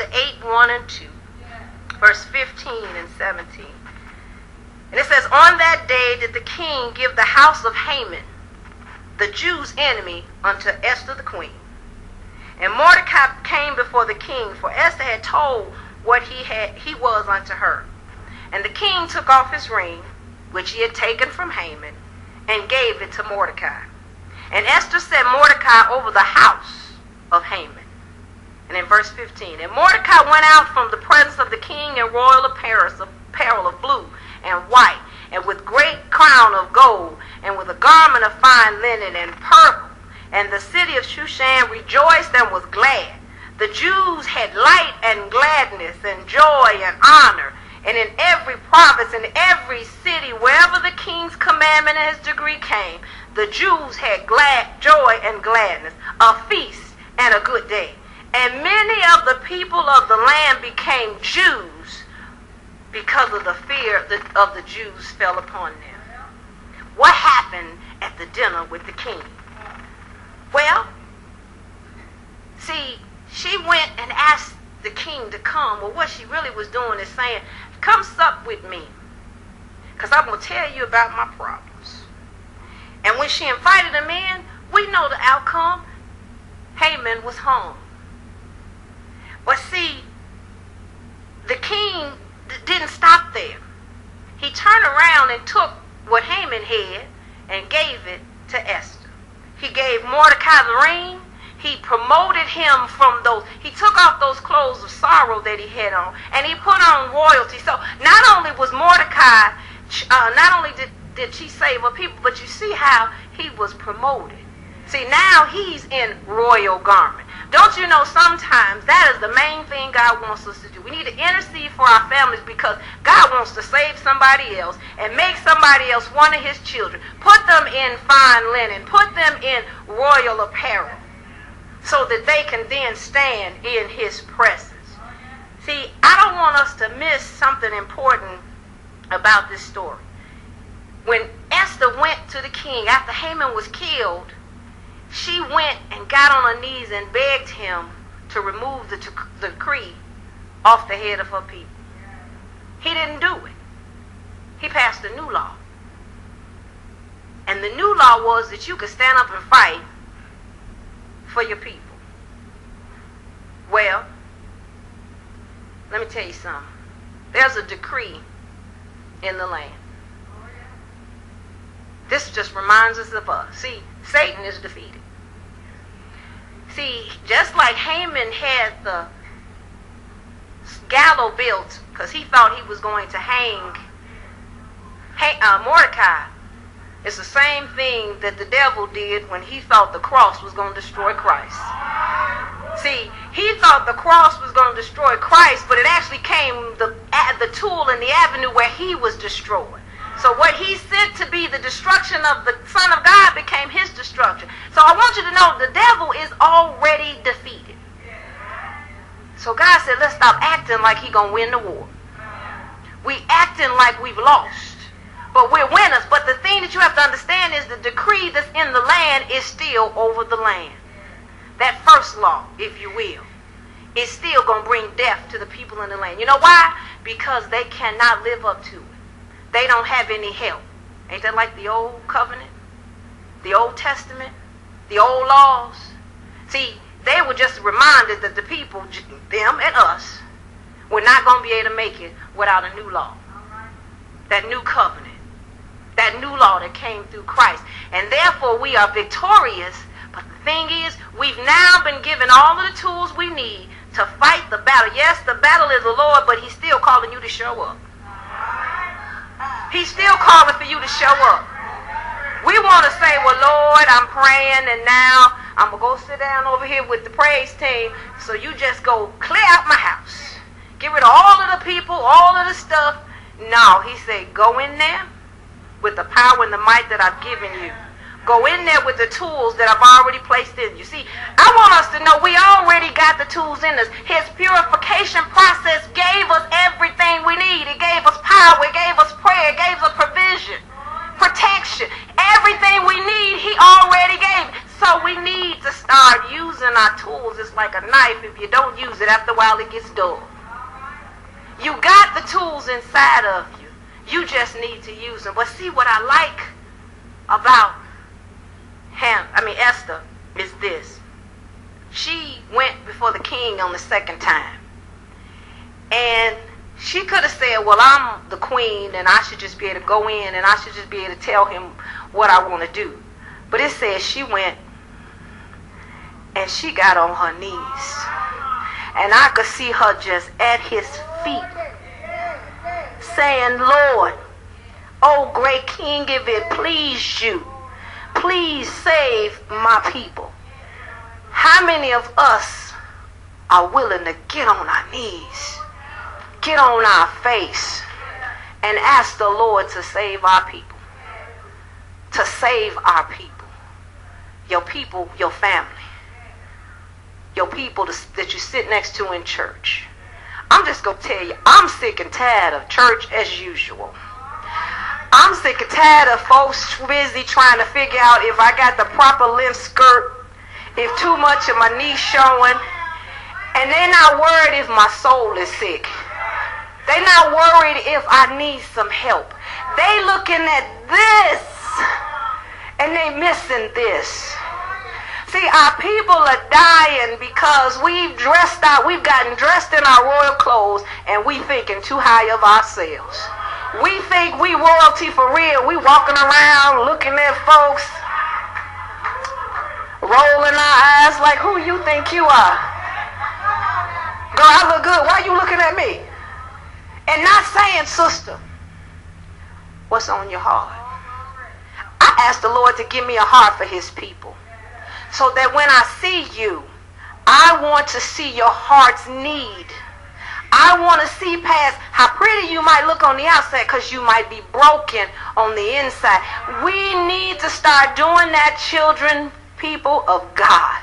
8, 1 and 2, verse 15 and 17. And it says, on that day did the king give the house of Haman, the Jews' enemy, unto Esther the queen. And Mordecai came before the king, for Esther had told what he was unto her. And the king took off his ring, which he had taken from Haman, and gave it to Mordecai. And Esther set Mordecai over the house of Haman. And in verse 15, and Mordecai went out from the presence of the king in royal apparel of blue and white, and with great crown of gold, and with a garment of fine linen and purple. And the city of Shushan rejoiced and was glad. The Jews had light and gladness and joy and honor. And in every province, in every city, wherever the king's commandment and his decree came, the Jews had joy and gladness, a feast and a good day. And many of the people of the land became Jews, because of the fear of the Jews fell upon them. What happened at the dinner with the king? Well, see, she went and asked the king to come. Well, what she really was doing is saying, come sup with me, because I'm going to tell you about my problems. And when she invited him in, we know the outcome. Haman was hung. But see, the king didn't stop there. He turned around and took what Haman had and gave it to Esther. He gave Mordecai the ring. He promoted him from those. He took off those clothes of sorrow that he had on, and he put on royalty. So not only was Mordecai, not only did she save her people, but you see how he was promoted. See, now he's in royal garment. Don't you know sometimes that is the main thing God wants us to do. We need to intercede for our families, because God wants to save somebody else and make somebody else one of his children. Put them in fine linen. Put them in royal apparel, so that they can then stand in his presence. See, I don't want us to miss something important about this story. When Esther went to the king after Haman was killed, she went and got on her knees and begged him to remove the decree off the head of her people. He didn't do it. He passed a new law. And the new law was that you could stand up and fight for your people. Well, let me tell you something. There's a decree in the land. This just reminds us of us. See, Satan is defeated. See, just like Haman had the gallows built because he thought he was going to hang Mordecai, it's the same thing that the devil did when he thought the cross was going to destroy Christ. See, he thought the cross was going to destroy Christ, but it actually came the tool and the avenue where he was destroyed. So what he sent to be the destruction of the Son of God became his destruction. So I want you to know the devil is already defeated. So God said, let's stop acting like he's going to win the war. We acting like we've lost, but we're winners. But the thing that you have to understand is the decree that's in the land is still over the land. That first law, if you will, is still going to bring death to the people in the land. You know why? Because they cannot live up to it. They don't have any help. Ain't that like the old covenant? The Old Testament? The old laws? See, they were just reminded that the people, them and us, were not going to be able to make it without a new law. That new covenant. That new law that came through Christ. And therefore we are victorious. But the thing is, we've now been given all of the tools we need to fight the battle. Yes, the battle is the Lord, but he's still calling you to show up. He's still calling for you to show up. We want to say, well, Lord, I'm praying, and now I'm going to go sit down over here with the praise team. So you just go clear out my house. Get rid of all of the people, all of the stuff. No, he said, go in there with the power and the might that I've given you. Go in there with the tools that I've already placed in you. See, I want us to know we already got the tools in us. His purification process gave us everything we need. It gave us power. It gave us prayer. It gave us provision, protection. Everything we need, he already gave. So So we need to start using our tools. It's like a knife. If you don't use it, after a while it gets dull. You got the tools inside of you. You just need to use them. But see, what I like about Esther, is this. She went before the king on the second time. And she could have said, well, I'm the queen and I should just be able to go in and I should just be able to tell him what I want to do. But it says she went and she got on her knees. And I could see her just at his feet saying, Lord, oh great king, if it please you, please save my people. How many of us are willing to get on our knees, get on our face, and ask the Lord to save our people? To save our people. Your people, your family. Your people that you sit next to in church. I'm just going to tell you, I'm sick and tired of church as usual. I'm sick and tired of folks busy trying to figure out if I got the proper length skirt, if too much of my knees showing, and they're not worried if my soul is sick. They're not worried if I need some help. They looking at this, and they missing this. See, our people are dying because we've gotten dressed in our royal clothes, and we thinking too high of ourselves. We think we royalty for real. We walking around looking at folks, rolling our eyes like, who you think you are? Girl, I look good. Why you looking at me? And not saying, sister, what's on your heart? I asked the Lord to give me a heart for his people, so that when I see you, I want to see your heart's need. I want to see past how pretty you might look on the outside, because you might be broken on the inside. We need to start doing that, children, people of God.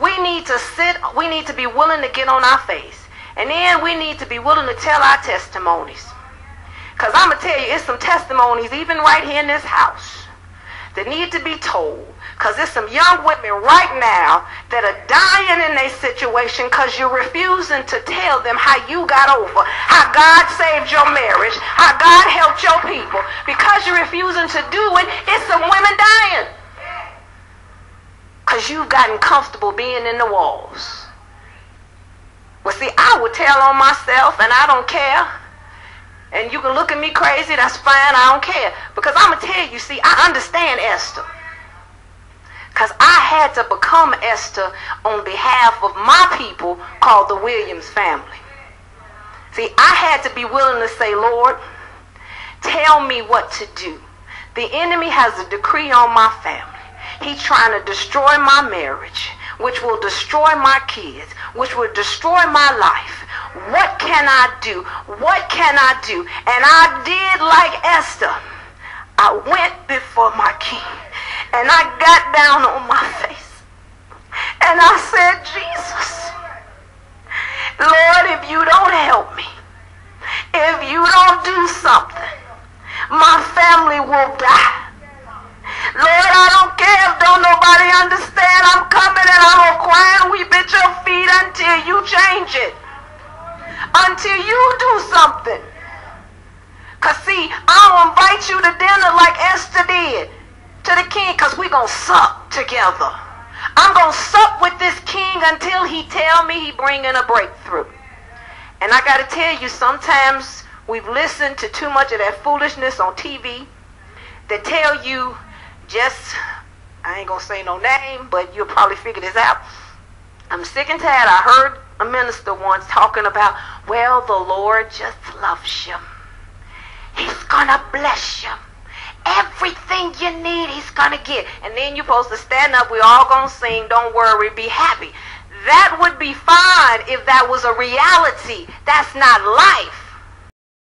We need to be willing to get on our face. And then we need to be willing to tell our testimonies. Because I'm going to tell you, it's some testimonies even right here in this house that need to be told. Because there's some young women right now that are dying in their situation because you're refusing to tell them how you got over, how God saved your marriage, how God helped your people. Because you're refusing to do it, it's some women dying. Because you've gotten comfortable being in the walls. Well, see, I would tell on myself, and I don't care. And you can look at me crazy, that's fine, I don't care. Because I'm going to tell you, see, I understand Esther. Because I had to become Esther on behalf of my people called the Williams family. See, I had to be willing to say, Lord, tell me what to do. The enemy has a decree on my family. He's trying to destroy my marriage, which will destroy my kids, which will destroy my life. What can I do? What can I do? And I did like Esther. I went before my king. And I got down on my face. And I said, Jesus, Lord, if you don't help me, if you don't do something, my family will die. Lord, I don't care if don't nobody understand. I'm coming and I'm going to cry and weep at your feet until you change it. Until you do something. Because see, I'll invite you to dinner like Esther did to the king, because we're going to sup together. I'm going to sup with this king until he tell me he bringing a breakthrough. And I got to tell you, sometimes we've listened to too much of that foolishness on TV that tell you just, I ain't going to say no name, but you'll probably figure this out. I'm sick and tired. I heard a minister once talking about, well, the Lord just loves you. He's going to bless you. Everything you need, he's going to get. And then you're supposed to stand up. We're all going to sing, don't worry, be happy. That would be fine if that was a reality. That's not life.